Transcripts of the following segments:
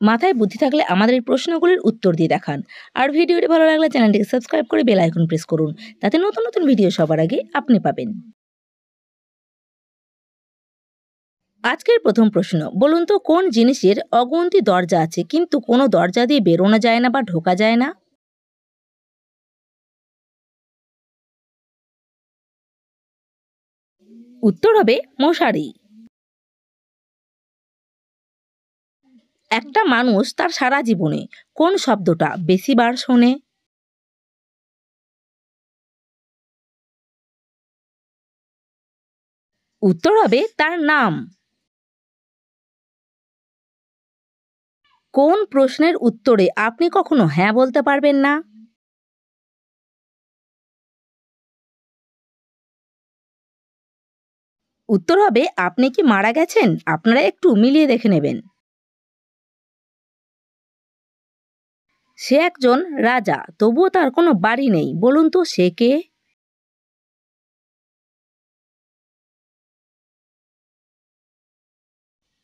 মাথায় বুদ্ধি থাকলে আমাদের এই প্রশ্নগুলির উত্তর দিয়ে দেখান। আর ভিডিওটি ভালো লাগলে চ্যানেলটিকে সাবস্ক্রাইব করে বেল আইকন প্রেস করুন, তাতে নতুন নতুন ভিডিও সবার আগে আপনি পাবেন। আজকের প্রথম প্রশ্ন, বলুন তো কোন জিনিসের অগুন্তি দরজা আছে কিন্তু কোনো দরজা দিয়ে বেরোনো যায় না বা ঢোকা যায় না? উত্তর হবে মশারি। একটা মানুষ তার সারা জীবনে কোন শব্দটা বেশিবার শোনে? উত্তর হবে তার নাম। কোন প্রশ্নের উত্তরে আপনি কখনো হ্যাঁ বলতে পারবেন না? উত্তর হবে আপনি কি মারা গেছেন? আপনারা একটু মিলিয়ে দেখে নেবেন। সে একজন রাজা, তবুও তার কোনো বাড়ি নেই, বলুন তো সে কে?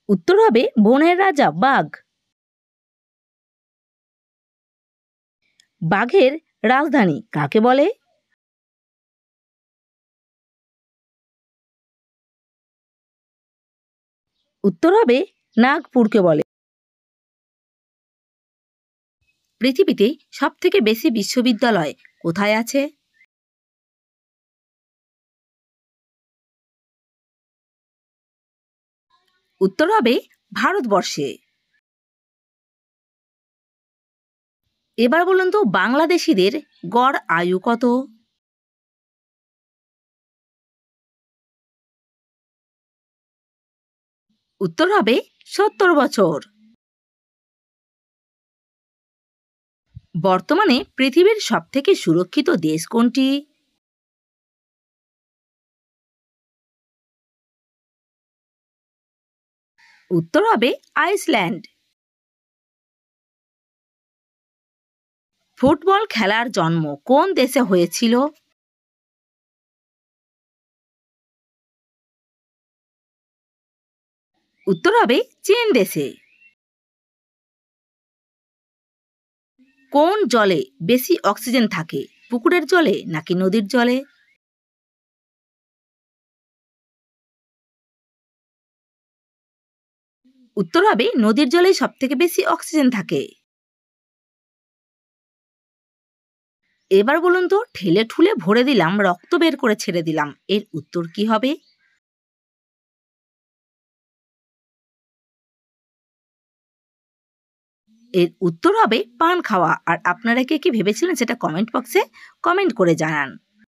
উত্তর হবে বনের রাজা বাঘ। বাঘের রাজধানী কাকে বলে? উত্তর হবে নাগপুরকে বলে। পৃথিবীতে সবথেকে বেশি বিশ্ববিদ্যালয় কোথায় আছে? উত্তর হবে ভারতবর্ষে। এবার বলুন তো বাংলাদেশিদের গড় আয়ু কত? উত্তর হবে 70 বছর। বর্তমানে পৃথিবীর সবথেকে সুরক্ষিত দেশ কোনটি? উত্তর হবে আইসল্যান্ড। ফুটবল খেলার জন্ম কোন দেশে হয়েছিল? উত্তর হবে চীন দেশে। কোন জলে বেশি অক্সিজেন থাকে, পুকুরের জলে নাকি নদীর জলে? উত্তর হবে নদীর জলেই সবথেকে বেশি অক্সিজেন থাকে। এবার বলুন তো ঠেলে ঠুলে ভরে দিলাম, রক্ত বের করে ছেড়ে দিলাম, এর উত্তর কি হবে? এর উত্তর হবে পান খাওয়া। আর আপনারা কে কি ভেবেছিলেন সেটা কমেন্ট বক্সে কমেন্ট করে জানান।